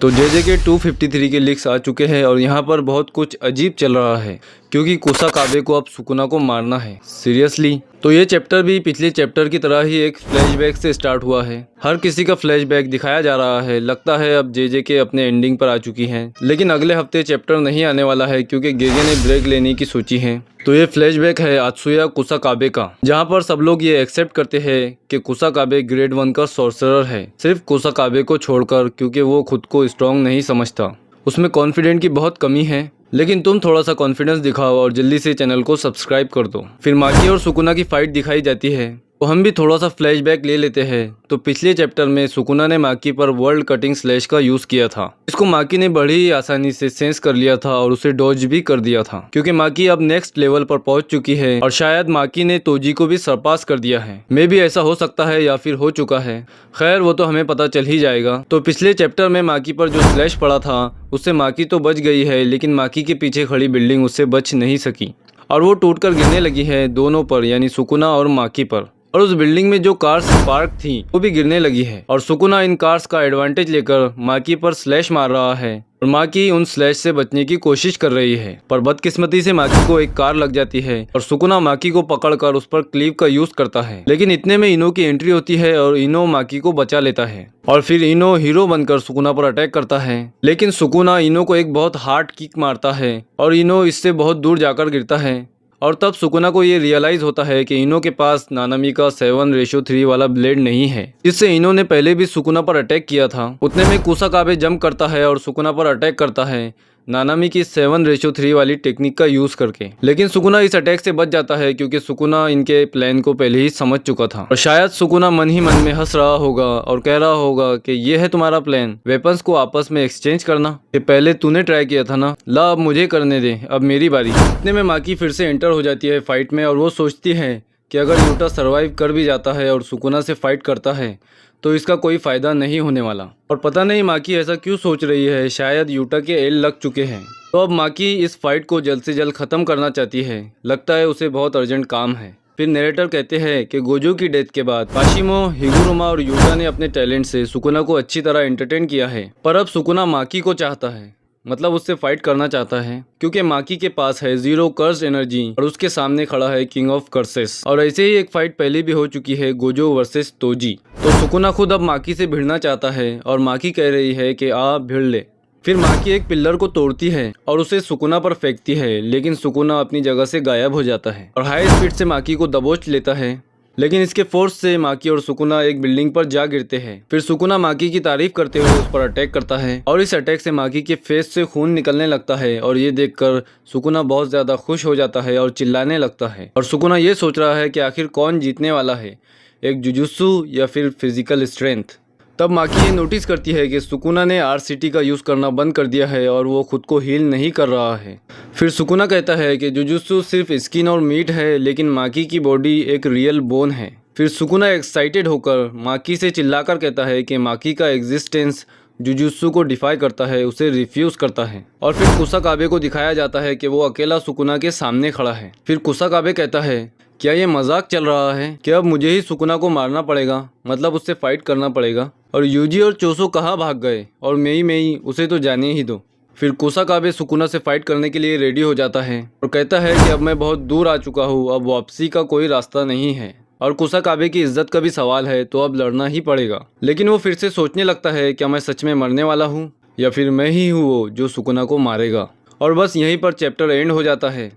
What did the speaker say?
तो JJK 253 के leaks आ चुके हैं और यहाँ पर बहुत कुछ अजीब चल रहा है क्योंकि कुसाकाबे को अब सुकुना को मारना है। सीरियसली? तो ये चैप्टर भी पिछले चैप्टर की तरह ही एक फ्लैशबैक से स्टार्ट हुआ है। हर किसी का फ्लैशबैक दिखाया जा रहा है। लगता है अब JJK अपने एंडिंग पर आ चुकी हैं। लेकिन अगले हफ्ते चैप्टर नहीं आने वाला है क्योंकि गेगे ने ब्रेक लेने की सोची है। तो ये फ्लैशबैक है आत्सुया कुसाकाबे का, जहाँ पर सब लोग ये एक्सेप्ट करते हैं कि कुसाकाबे ग्रेड 1 का सॉर्सरर है, सिर्फ कुसाकाबे को छोड़कर, क्योंकि वो खुद को स्ट्रॉन्ग नहीं समझता। उसमें कॉन्फिडेंट की बहुत कमी है। लेकिन तुम थोड़ा सा कॉन्फिडेंस दिखाओ और जल्दी से चैनल को सब्सक्राइब कर दो। फिर माकी और सुकुना की फाइट दिखाई जाती है। तो हम भी थोड़ा सा फ्लैशबैक ले लेते हैं। तो पिछले चैप्टर में सुकुना ने माकी पर वर्ल्ड कटिंग स्लैश का यूज किया था। इसको माकी ने बड़ी ही आसानी से सेंस कर लिया था और उसे डॉज भी कर दिया था क्योंकि माकी अब नेक्स्ट लेवल पर पहुंच चुकी है और शायद माकी ने तोजी को भी सरपास कर दिया है। मे भी ऐसा हो सकता है या फिर हो चुका है। खैर वो तो हमें पता चल ही जाएगा। तो पिछले चैप्टर में माकी पर जो स्लैश पड़ा था उससे माकी तो बच गई है, लेकिन माकी के पीछे खड़ी बिल्डिंग उससे बच नहीं सकी और वो टूटकर गिरने लगी है दोनों पर, यानी सुकुना और माकी पर। और उस बिल्डिंग में जो कार्स पार्क थी वो भी गिरने लगी है और सुकुना इन कार्स का एडवांटेज लेकर माकी पर स्लैश मार रहा है और माकी उन स्लैश से बचने की कोशिश कर रही है। पर बदकिस्मती से माकी को एक कार लग जाती है और सुकुना माकी को पकड़कर उस पर क्लीव का यूज करता है। लेकिन इतने में इनो की एंट्री होती है और इनो माकी को बचा लेता है और फिर इनो हीरो बनकर सुकुना पर अटैक करता है। लेकिन सुकुना इनो को एक बहुत हार्ड किक मारता है और इनो इससे बहुत दूर जाकर गिरता है। और तब सुकुना को ये रियलाइज होता है कि इनो के पास नानामी का 7:3 वाला ब्लेड नहीं है, जिससे इनो ने पहले भी सुकुना पर अटैक किया था। उतने में कुसाकाबे जंप करता है और सुकुना पर अटैक करता है नानामी की 7:3 वाली टेक्निक का यूज करके। लेकिन सुकुना इस अटैक से बच जाता है क्योंकि सुकुना इनके प्लान को पहले ही समझ चुका था और शायद सुकुना मन ही मन में हंस रहा होगा और कह रहा होगा कि ये है तुम्हारा प्लान, वेपन्स को आपस में एक्सचेंज करना। ये पहले तूने ट्राई किया था ना, ला अब मुझे करने दे, अब मेरी बारी। इतने में माकी फिर से एंटर हो जाती है फाइट में और वो सोचती है कि अगर यूटा सर्वाइव कर भी जाता है और सुकुना से फाइट करता है तो इसका कोई फायदा नहीं होने वाला। और पता नहीं माकी ऐसा क्यों सोच रही है, शायद यूटा के एल लग चुके हैं। तो अब माकी इस फाइट को जल्द से जल्द खत्म करना चाहती है। लगता है उसे बहुत अर्जेंट काम है। फिर नरेटर कहते हैं कि गोजो की डेथ के बाद काशिमो, हिगुरुमा और यूटा ने अपने टैलेंट से सुकुना को अच्छी तरह एंटरटेन किया है, पर अब सुकुना माकी को चाहता है, मतलब उससे फाइट करना चाहता है क्योंकि माकी के पास है 0 कर्स एनर्जी और उसके सामने खड़ा है किंग ऑफ कर्सेस। और ऐसे ही एक फाइट पहले भी हो चुकी है, गोजो वर्सेस तोजी। तो सुकुना खुद अब माकी से भिड़ना चाहता है और माकी कह रही है कि आप भिड़ ले। फिर माकी एक पिल्लर को तोड़ती है और उसे सुकुना पर फेंकती है, लेकिन सुकुना अपनी जगह से गायब हो जाता है और हाई स्पीड से माकी को दबोच लेता है। लेकिन इसके फोर्स से माकी और सुकुना एक बिल्डिंग पर जा गिरते हैं। फिर सुकुना माकी की तारीफ करते हुए उस पर अटैक करता है और इस अटैक से माकी के फेस से खून निकलने लगता है और ये देखकर सुकुना बहुत ज्यादा खुश हो जाता है और चिल्लाने लगता है। और सुकुना ये सोच रहा है कि आखिर कौन जीतने वाला है, एक जुजुत्सु या फिर फिजिकल स्ट्रेंथ। तब माकी ये नोटिस करती है कि सुकुना ने RCT का यूज़ करना बंद कर दिया है और वो खुद को हील नहीं कर रहा है। फिर सुकुना कहता है कि जुजुत्सु सिर्फ स्किन और मीट है, लेकिन माकी की बॉडी एक रियल बोन है। फिर सुकुना एक्साइटेड होकर माकी से चिल्लाकर कहता है कि माकी का एग्जिस्टेंस जुजुत्सु को डिफाई करता है, उसे रिफ्यूज़ करता है। और फिर कुसाकाबे को दिखाया जाता है कि वो अकेला सुकुना के सामने खड़ा है। फिर कुसाकाबे कहता है, क्या ये मजाक चल रहा है कि अब मुझे ही सुकुना को मारना पड़ेगा, मतलब उससे फाइट करना पड़ेगा। और यूजी और चोसो कहाँ भाग गए और मेई उसे तो जाने ही दो। फिर कुसाकाबे सुकुना से फाइट करने के लिए रेडी हो जाता है और कहता है कि अब मैं बहुत दूर आ चुका हूँ, अब वापसी का कोई रास्ता नहीं है और कुसाकाबे की इज्जत का भी सवाल है, तो अब लड़ना ही पड़ेगा। लेकिन वो फिर से सोचने लगता है, क्या मैं सच में मरने वाला हूँ या फिर मैं ही हूँ वो जो सुकुना को मारेगा। और बस यहीं पर चैप्टर एंड हो जाता है।